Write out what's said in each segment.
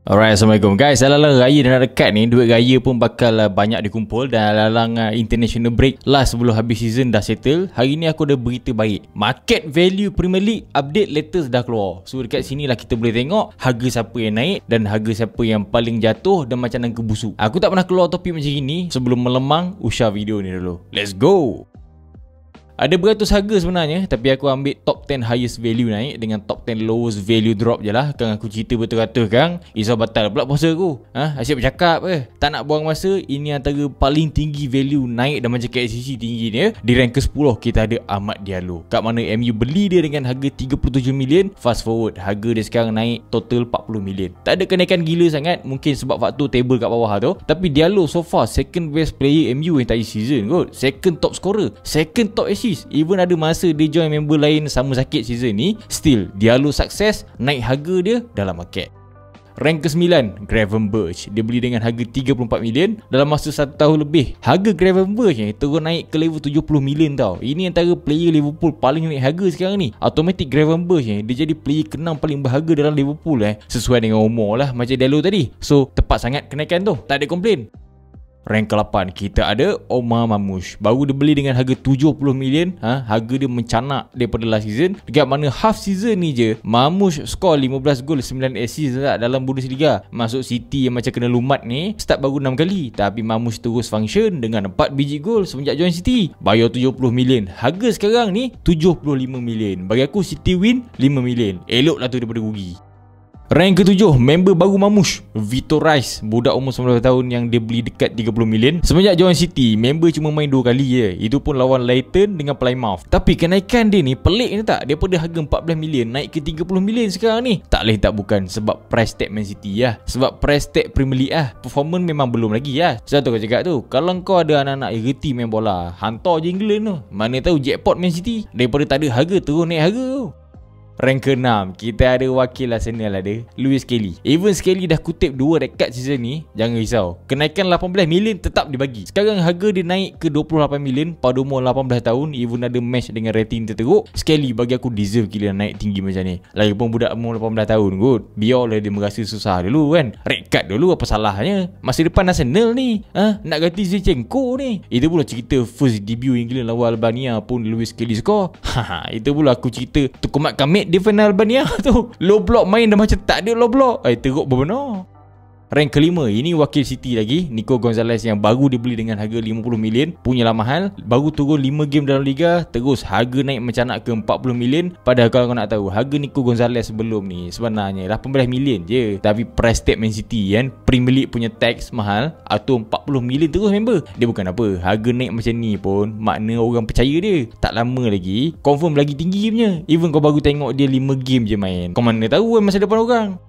Alright, Assalamualaikum guys. Lalang raya dah nak dekat ni. Duit raya pun bakal banyak dikumpul. Dan lalang international break last sebelum habis season dah settle. Hari ni aku ada berita baik. Market value Premier League update latest dah keluar. So dekat sini lah kita boleh tengok harga siapa yang naik dan harga siapa yang paling jatuh dan macam nangka busuk. Aku tak pernah keluar topik macam ini. Sebelum melemang, usah video ni dulu. Let's go. Ada beratus harga sebenarnya, tapi aku ambil top 10 highest value naik dengan top 10 lowest value drop je lah. Kan aku cerita betul-betul kan, Isau batal pula puasa aku. Asyik bercakap tak nak buang masa. Ini antara paling tinggi value naik dan macam KCC tinggi dia. Di rank ke-10 kita ada Amad Diallo. Kat mana MU beli dia dengan harga 37 million. Fast forward, harga dia sekarang naik total 40 million. Tak ada kenaikan gila sangat, mungkin sebab faktor table kat bawah tu. Tapi Diallo so far second best player MU yang tadi season kot. Second top scorer, second top assist. Even ada masa dia join member lain sama sakit season ni, still Diallo sukses naik harga dia dalam market. Rank ke-9 Gravenberch. Dia beli dengan harga 34 million. Dalam masa 1 tahun lebih, harga Gravenberch ni terus naik ke level 70 million tau. Ini antara player Liverpool paling naik harga sekarang ni. Automatic Gravenberch ni dia jadi player ke-6 paling berharga dalam Liverpool sesuai dengan umur lah macam Diallo tadi. So tepat sangat kenaikan tu, tak ada komplain. Rank ke-8 kita ada Omar Mamouche. Baru dia beli dengan harga 70 million. Harga dia mencanak daripada last season. Dekat mana half season ni je Mamouche score 15 gol 9 assist dalam Bundesliga. Masuk City yang macam kena lumat ni, start baru 6 kali. Tapi Mamouche terus function dengan 4 biji gol semenjak join City. Bayar 70 million. Harga sekarang ni 75 million. Bagi aku City win 5 million. Elok lah tu daripada rugi. Rank ke-7 member baru Mamouche, Vitor Rice. Budak umur 19 tahun yang dia beli dekat 30 million. Semenjak join City, member cuma main 2 kali je. Itu pun lawan Leighton dengan Plymouth. Tapi kenaikan dia ni pelik ni tak? Daripada harga 14 million naik ke 30 million sekarang ni. Tak boleh tak bukan sebab price tag Man City lah. Sebab price tag Premier League lah. Performance memang belum lagi lah. Satu kau cakap tu, kalau kau ada anak-anak yang reti main bola, hantar je England tu. Mana tahu jackpot Man City. Daripada tak ada harga terus naik harga tu. Rank ke-6 kita ada wakil Arsenal ada Lewis Kelly. Even Kelly dah kutip 2 rekod season ni, jangan risau. Kenaikan 18 million tetap dibagi. Sekarang harga dia naik ke 28 million pada umur 18 tahun. Even ada match dengan rating terteruk. Kelly bagi aku deserve gila naik tinggi macam ni. Lagipun budak umur 18 tahun kot. Biarlah dia merasa susah dulu kan. Red card dulu apa salahnya. Masa depan Arsenal ni nak ganti Zinchenko ni. Itu pula cerita first debut England lawan Albania pun Lewis Kelly score. Itu pula aku cerita Tukumat Kamit defend Albania tu. Low block main dah macam tak ada low block. Teruk benar. Rank ke-5 ini wakil City lagi, Nico Gonzalez yang baru dibeli dengan harga 50 million. Punyalah mahal. Baru turun 5 game dalam liga, terus harga naik mencanak ke 40 million. Padahal kalau kau nak tahu, harga Nico Gonzalez sebelum ni sebenarnya 18 million je. Tapi price tag Man City kan, Premier League punya tax mahal, atau 40 million terus member. Dia bukan apa, harga naik macam ni pun makna orang percaya dia. Tak lama lagi confirm lagi tinggi punya. Even kau baru tengok dia 5 game je main, kau mana tahu kan masa depan orang.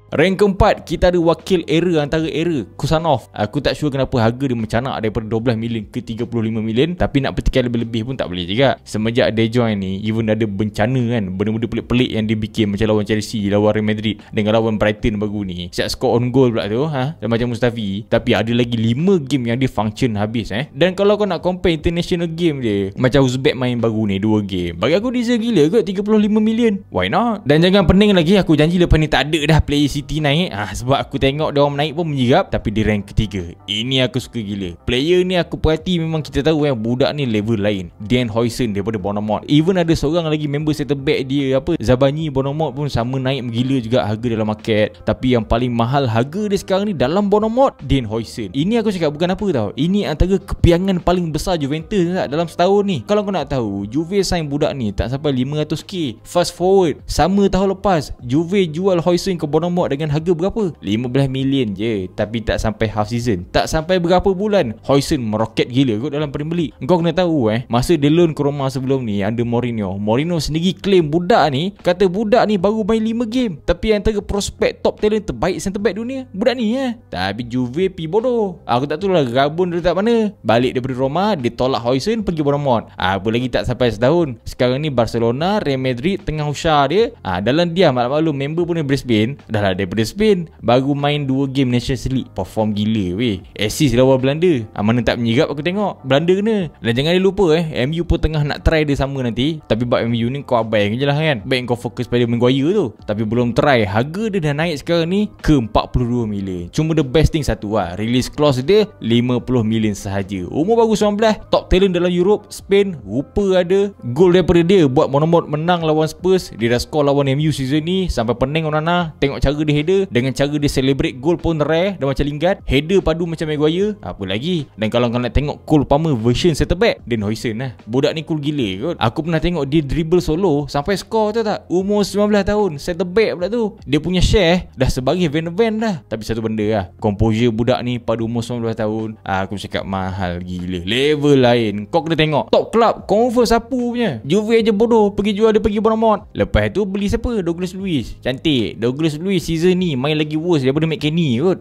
Rank ke-4 kita ada wakil antara era Kusanov. Aku tak sure kenapa harga dia mencanak daripada 12 million ke 35 million. Tapi nak petikan lebih-lebih pun tak boleh juga. Semenjak dia join ni, even ada bencana kan, benda-benda pelik-pelik yang dia bikin. Macam lawan Chelsea, lawan Real Madrid, dengan lawan Brighton baru ni. Siap score on goal pula tu dan macam Mustafi. Tapi ada lagi 5 game yang dia function habis Dan kalau kau nak compare international game dia, macam Uzbek main baru ni 2 game, bagi aku deserve gila kot 35 million. Why not? Dan jangan pening lagi, aku janji lepas ni tak ada dah player City naik. Sebab aku tengok dia orang naik pun menyerap. Tapi di rank ke-3 ini aku suka gila. Player ni aku perhati, memang kita tahu budak ni level lain. Dan Huijsen daripada Bournemouth. Even ada seorang lagi member center back dia Zabani Bournemouth pun sama naik menggila juga harga dalam market. Tapi yang paling mahal harga dia sekarang ni dalam Bournemouth, Dan Huijsen. Ini aku cakap bukan apa tau, ini antara kepiangan paling besar Juventus dalam setahun ni. Kalau kau nak tahu, Juve sign budak ni tak sampai 500k. Fast forward sama tahun lepas, Juve jual Huijsen ke Bournemouth dengan harga berapa? 15 million je. Tapi tak sampai half season, tak sampai berapa bulan, Huijsen meroket gila kot dalam Premier League. Kau kena tahu masa dia loan ke Roma sebelum ni under Mourinho sendiri claim budak ni, kata budak ni baru main 5 game tapi antara prospek top talent terbaik center back dunia budak ni Tapi Juve pi bodoh. Aku tak tahu lah rabun dia tak mana. Balik daripada Roma, dia tolak Huijsen pergi Bournemouth. Apa lagi tak sampai setahun, sekarang ni Barcelona, Real Madrid tengah usah dia. Dalam dia maklum member pun Brisbane dah lah daripada Spain. Baru main 2 game Nations League, perform gila weh. Assist lawan Belanda. Mana tak menyerap aku tengok, Belanda kena. Dan jangan lupa MU pun tengah nak try dia sama nanti. Tapi bab MU ni kau abai je lah kan. Baik kau fokus pada Maguire tu, tapi belum try. Harga dia dah naik sekarang ni ke 42 million. Cuma the best thing satu lah, release clause dia 50 million sahaja. Umur baru 19, top talent dalam Europe, Spain, rupa ada. Gol daripada dia buat Bournemouth menang lawan Spurs. Dia dah score lawan MU season ni sampai pening Onana. Tengok cara dia header, dengan cara dia celebrate gol pun rare. Dah macam Lingard, header padu macam Maguire, apa lagi. Dan kalau kau nak tengok Cole Palmer version center back, Dan Huijsen lah. Budak ni cool gila kot. Aku pernah tengok dia dribble solo sampai score, tahu tak? Umur 19 tahun, center back pula tu. Dia punya share dah sebagai Van de Ven dah. Tapi satu benda lah, composure budak ni pada umur 19 tahun, aku cakap mahal gila. Level lain. Kau kena tengok top club confirm sapu punya. Juve aja bodoh pergi jual dia pergi Bournemouth. Lepas tu beli siapa? Douglas Luiz. Cantik. Douglas Luiz season ni main lagi worse daripada McKennie kot.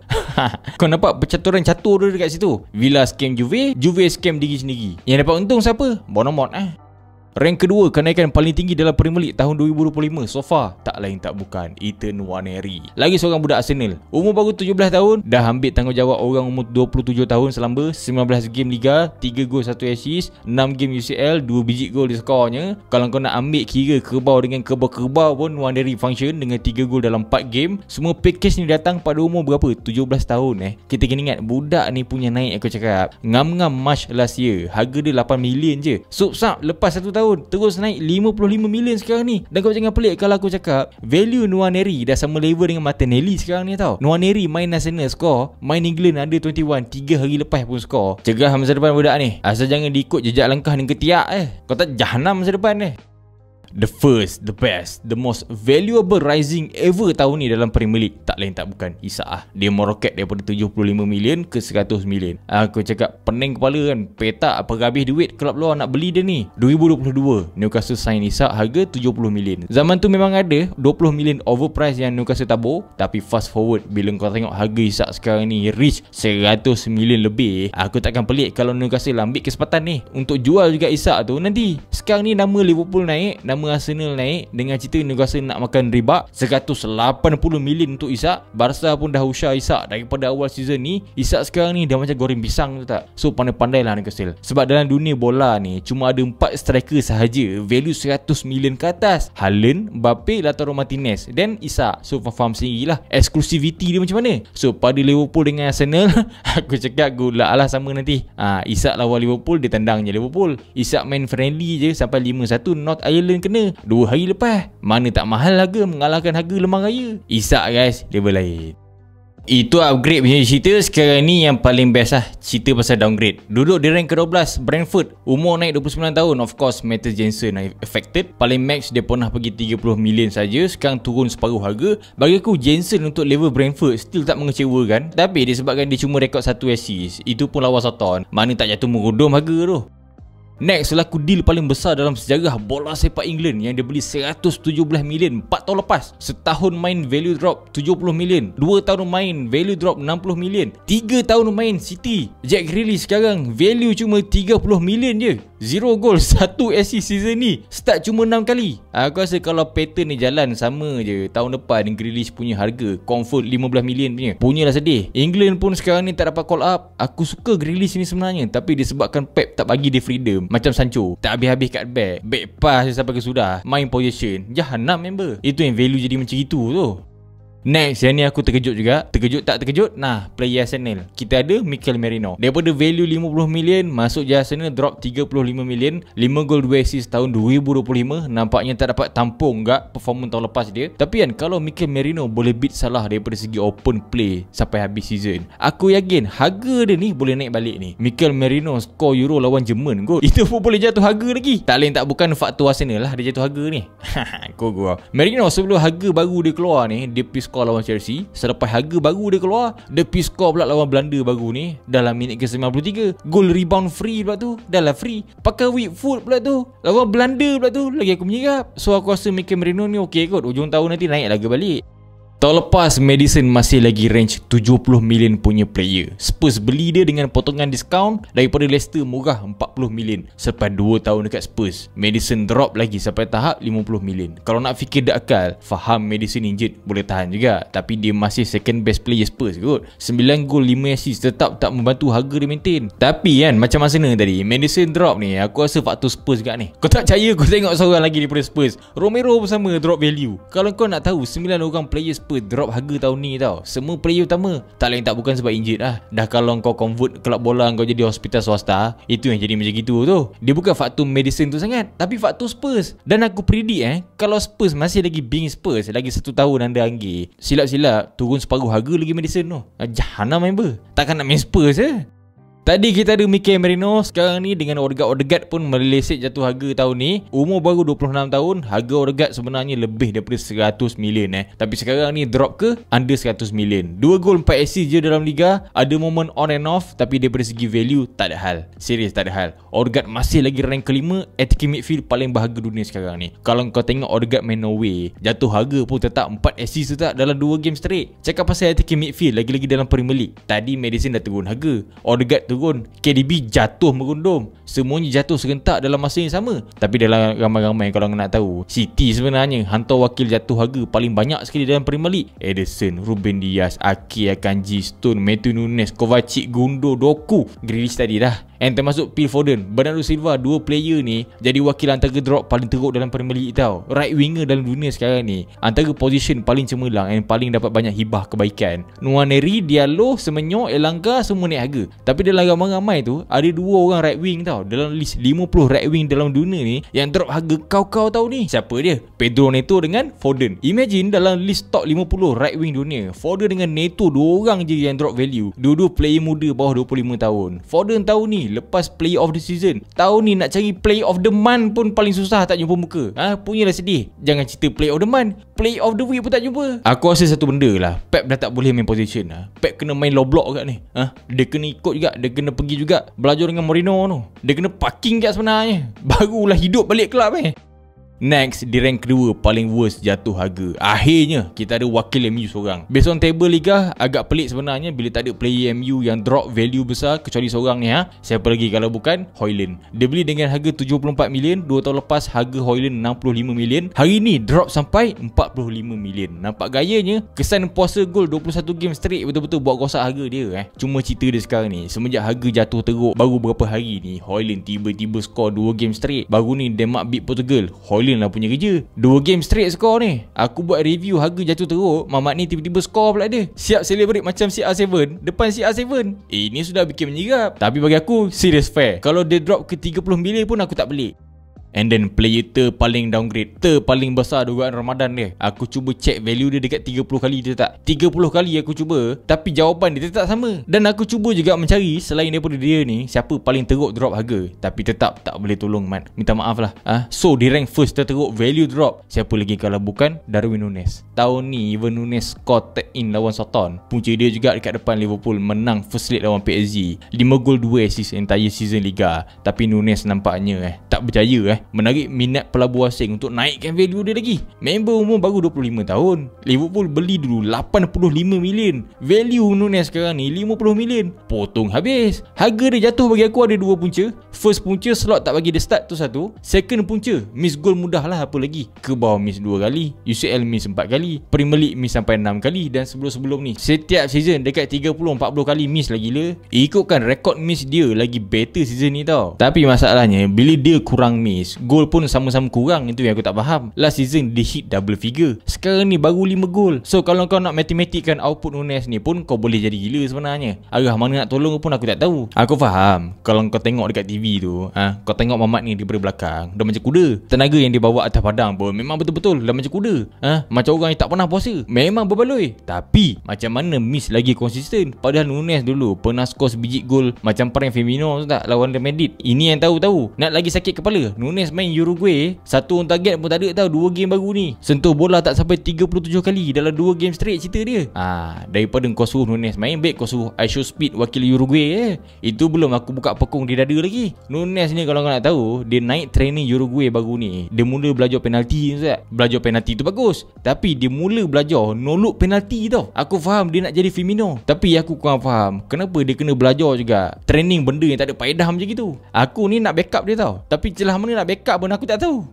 Kau nampak percaturan catur dia dekat situ. Villa scam Juve, Juve scam diri sendiri. Yang dapat untung siapa? Bournemouth Rank kedua kenaikan paling tinggi dalam Premier League tahun 2025 so far, tak lain tak bukan Ethan Nwaneri. Lagi seorang budak Arsenal, umur baru 17 tahun, dah ambil tanggungjawab orang umur 27 tahun selamba 19 game Liga, 3 gol 1 assist, 6 game UCL, 2 biji gol dia skornya. Kalau kau nak ambil kira kerbau dengan kerbau-kerbau pun Nwaneri function dengan 3 gol dalam 4 game. Semua package ni datang pada umur berapa? 17 tahun Kita kena ingat budak ni punya naik, aku cakap ngam-ngam March last year, harga dia 8 million je. Sup-sap lepas 1 tahun terus naik 55 million sekarang ni. Dan kau jangan pelik kalau aku cakap value Nwaneri dah sama level dengan Martinelli sekarang ni tau. Nwaneri main Arsenal score, main England under 21 3 hari lepas pun score. Cegah masa depan budak ni. Asal jangan diikut jejak langkah dengan ketiak Kau tak jahanam masa depan The first, the best, the most valuable rising ever tahun ni dalam Premier League, tak lain tak bukan Isak Dia meroket daripada 75 million ke 100 million. Aku cakap pening kepala kan. Petak apa habis duit kelab luar nak beli dia ni. 2022 Newcastle sign Isak harga 70 million. Zaman tu memang ada 20 million overprice yang Newcastle tabur. Tapi fast forward bila kau tengok harga Isak sekarang ni reach 100 million lebih, aku takkan pelik kalau Newcastle ambil kesempatan ni untuk jual juga Isak tu nanti. Sekarang ni nama Liverpool naik, nama Arsenal naik, dengan cerita Newcastle nak makan riba 180 million untuk Isak. Barca pun dah usah Isak daripada awal season ni. Isak sekarang ni dah macam goreng pisang tu tak. So pandai-pandai lah Newcastle. Sebab dalam dunia bola ni cuma ada 4 striker sahaja value 100 million ke atas: Haaland, Mbappe, Lautaro Martinez dan Isak. So faham sendiri lah exclusivity dia macam mana. So pada Liverpool dengan Arsenal aku cakap good lah sama nanti. Isak lawan Liverpool, dia tendang je Liverpool. Isak main friendly je sampai 5-1 North Ireland kena 2 hari lepas. Mana tak mahal harga mengalahkan harga lemah raya. Isak guys, level lain. Itu upgrade punya cerita. Sekarang ni yang paling best lah, cerita pasal downgrade. Duduk di rank ke-12 Brentford, umur naik 29 tahun. Of course Matt Jensen affected. Paling max dia pernah pergi 30 million saja, sekarang turun separuh harga. Bagi aku Jensen untuk level Brentford still tak mengecewakan. Tapi disebabkan dia cuma rekod 1 assist, itu pun lawan Southampton, mana tak jatuh merudum harga tu. Next, selaku deal paling besar dalam sejarah bola sepak England yang dia beli 117 million 4 tahun lepas. Setahun main value drop 70 million, 2 tahun main value drop 60 million, 3 tahun main City. Jack Grealish sekarang value cuma 30 million je. 0 gol, 1 assist season ni. Start cuma 6 kali. Aku rasa kalau pattern ni jalan sama je, tahun depan Grealish punya harga confirm 15 million punya. Punyalah sedih. England pun sekarang ni tak dapat call up. Aku suka Grealish ni sebenarnya, tapi disebabkan Pep tak bagi dia freedom. Macam Sancho, tak habis-habis kat back pass sampai ke sudah, main position, jahanam member. Itu yang value jadi macam itu tu. Next, yang ni aku terkejut juga. Terkejut tak terkejut? Nah, player Arsenal. Kita ada Mikel Merino. Daripada value 50 million, masuk je Arsenal drop 35 million. 5 gol 2 assist tahun 2025. Nampaknya tak dapat tampung gak performance tahun lepas dia. Tapi kan, kalau Mikel Merino boleh beat Salah daripada segi open play sampai habis season, aku yakin harga dia ni boleh naik balik ni. Mikel Merino score Euro lawan Jerman kot, itu pun boleh jatuh harga lagi. Tak lain tak bukan faktor Arsenal lah dia jatuh harga ni. Go. Merino sebelum harga baru dia keluar ni, dia pergi score lawan Chelsea. Selepas harga baru dia keluar, dia pergi score pula lawan Belanda baru ni dalam minit ke-93. Gol rebound free pula tu, dah lah free. Pakai weak foot pula tu, lawan Belanda pula tu, lagi aku menyerap. So aku rasa Mikel Merino ni okey kot. Ujung tahun nanti naik lagi balik. Tahun lepas Maddison masih lagi range 70 million punya player. Spurs beli dia dengan potongan diskaun daripada Leicester murah 40 million. Selepas 2 tahun dekat Spurs, Maddison drop lagi sampai tahap 50 million. Kalau nak fikir dak akal, faham Maddison injured boleh tahan juga, tapi dia masih second best player Spurs kot. 9 gol 5 assist tetap tak membantu harga dia maintain. Tapi kan macam masa tadi Maddison drop ni, aku rasa faktor Spurs kat ni. Kau tak percaya, kau tengok seorang lagi daripada Spurs, Romero pun sama drop value. Kalau kau nak tahu 9 orang player Spurs drop harga tahun ni tau, semua player utama. Tak lain tak bukan sebab injured lah. Dah kalau kau convert kelab bola kau jadi hospital swasta, itu yang jadi macam gitu tu. Dia bukan faktor Maddison tu sangat, tapi faktor Spurs. Dan aku predict kalau Spurs masih lagi being Spurs lagi 1 tahun anda anggil, silap-silap turun separuh harga lagi Maddison tu. Jahanam member. Takkan nak main Spurs Tadi kita ada Mikel Merino, sekarang ni dengan Odegaard pun melesek jatuh harga tahun ni. Umur baru 26 tahun, harga Odegaard sebenarnya lebih daripada 100 million Tapi sekarang ni drop ke under 100 million. 2 gol 4 assist je dalam liga, ada moment on and off, tapi daripada segi value tak ada hal. Serius tak ada hal. Odegaard masih lagi rank kelima attacking midfield paling berharga dunia sekarang ni. Kalau kau tengok Odegaard main Norway, jatuh harga pun tetap 4 assist tetap dalam 2 game straight. Cakap pasal attacking midfield, lagi-lagi dalam Premier League. Tadi Maddison dah turun harga, Odegaard turun, KDB jatuh merundum. Semuanya jatuh serentak dalam masa yang sama. Tapi dalam ramai-ramai kalau nak tahu, City sebenarnya hantar wakil jatuh harga paling banyak sekali dalam Premier League. Ederson, Ruben Dias, Ake, Akanji, Stone, Matheus Nunes, Kovacic, Gundo, Doku, Grealish tadi dah. And termasuk Phil Foden, Bernardo Silva, 2 player ni jadi wakil antara drop paling teruk dalam Premier League tau. Right winger dalam dunia sekarang ni, antara position paling cemerlang and paling dapat banyak hibah kebaikan. Nwaneri, Diallo, Semenyo, Elanga semua naik harga. Tapi dalam ramai-ramai tu ada 2 orang right wing tau dalam list 50 right wing dalam dunia ni yang drop harga kau-kau tau ni. Siapa dia? Pedro Neto dengan Foden. Imagine dalam list top 50 right wing dunia, Foden dengan Neto 2 orang je yang drop value. Dua-dua player muda bawah 25 tahun. Foden tahun ni lepas player of the season, tahun ni nak cari player of the month pun paling susah, tak jumpa muka. Punyalah sedih. Jangan cerita player of the month, player of the week pun tak jumpa. Aku rasa satu benda lah, Pep dah tak boleh main position Pep kena main low block kat ni. Dia kena ikut juga, dia kena pergi juga belajar dengan Mourinho tu. Dia kena parking kat sebenarnya, barulah hidup balik kelab Next, di rank kedua paling worst jatuh harga. Akhirnya kita ada wakil MU seorang. Based on table liga, agak pelik sebenarnya bila tak ada player MU yang drop value besar kecuali seorang ni Siapa lagi kalau bukan Højlund. Dia beli dengan harga 74 million. 2 tahun lepas harga Højlund 65 million. Hari ni drop sampai 45 million. Nampak gayanya kesan puasa gol 21 game straight betul-betul buat rosak harga dia Cuma cerita dia sekarang ni, semenjak harga jatuh teruk baru berapa hari ni, Højlund tiba-tiba skor 2 game straight. Baru ni Denmark beat Portugal, Højlund lah punya kerja. 2 game straight skor ni. Aku buat review harga jatuh teruk, Mamat ni tiba-tiba skor pula dia. Siap celebrate macam CR7 depan CR7. Ini sudah bikin menyerap. Tapi bagi aku serious fair. Kalau dia drop ke 30 million pun aku tak pelik. And then player paling downgrade, paling besar dugaan Ramadan dia. Aku cuba check value dia dekat 30 kali dia tak. 30 kali aku cuba, tapi jawapan dia tetap sama. Dan aku cuba juga mencari selain daripada dia ni, siapa paling teruk drop harga. Tapi tetap tak boleh tolong Mat. Minta maaf lah. So di rank first terteruk value drop, siapa lagi kalau bukan Darwin Nunes. Tahun ni even Nunes score tag in lawan Soton. Punca dia juga dekat depan Liverpool menang first leg lawan PSG. 5 gol 2 assist entire season Liga. Tapi Nunes nampaknya tak berjaya menarik minat pelabur asing untuk naikkan value dia lagi. Member umur baru 25 tahun. Liverpool beli dulu 85 million. Value Nunes sekarang ni 50 million. Potong habis. Harga dia jatuh bagi aku ada 2 punca. First punca slot tak bagi dia start tu satu. Second punca miss goal mudah lah apa lagi. Ke bawah miss 2 kali. UCL miss 4 kali. Premier League miss sampai 6 kali. Dan sebelum-sebelum ni setiap season dekat 30-40 kali miss lagi lah. Ikutkan rekod miss dia lagi better season ni tau. Tapi masalahnya bila dia kurang miss, gol pun sama-sama kurang. Itu yang aku tak faham. Last season dia hit double figure, sekarang ni baru 5 gol. So kalau kau nak matematikkan output Nunes ni pun kau boleh jadi gila sebenarnya. Arah mana nak tolong pun aku tak tahu. Aku faham kalau kau tengok dekat TV tu, kau tengok Mamat ni daripada belakang dah macam kuda. Tenaga yang dia bawa atas padang pun memang betul-betul dah macam kuda. Macam orang yang tak pernah puasa. Memang berbaloi. Tapi macam mana miss lagi konsisten. Padahal Nunes dulu pernah skor sebiji gol macam perang Firmino tu tak lawan Real Madrid. Ini yang tahu-tahu. Nak lagi sakit kepala, Nunes Nunes main Uruguay, satu on target pun tak ada tau. 2 game baru ni sentuh bola tak sampai 37 kali dalam 2 game straight cerita dia. Daripada kau suruh Nunes main, baik kau suruh iShowSpeed wakil Uruguay Itu belum aku buka pekung di dada lagi. Nunes ni kalau kau nak tahu, dia naik training Uruguay baru ni, dia mula belajar penalti. Belajar penalti tu bagus, tapi dia mula belajar noluk penalti tau. Aku faham dia nak jadi Firmino, tapi aku kurang faham kenapa dia kena belajar juga training benda yang tak ada faedah macam gitu. Aku ni nak backup dia tau, tapi celah mana nak backup pun aku tak tahu.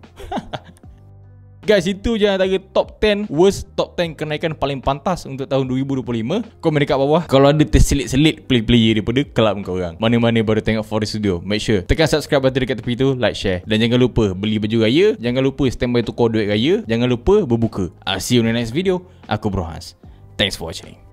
Guys, itu je antara top 10 worst top 10 kenaikan paling pantas untuk tahun 2025. Komen dekat bawah kalau ada terselit-selit player daripada kelab korang. Mana-mana baru tengok Forest Studio, make sure tekan subscribe button dekat tepi tu, like, share, dan jangan lupa beli baju raya. Jangan lupa standby tukar duit raya. Jangan lupa berbuka. I'll see you in the next video. Aku Bro Hans. Thanks for watching.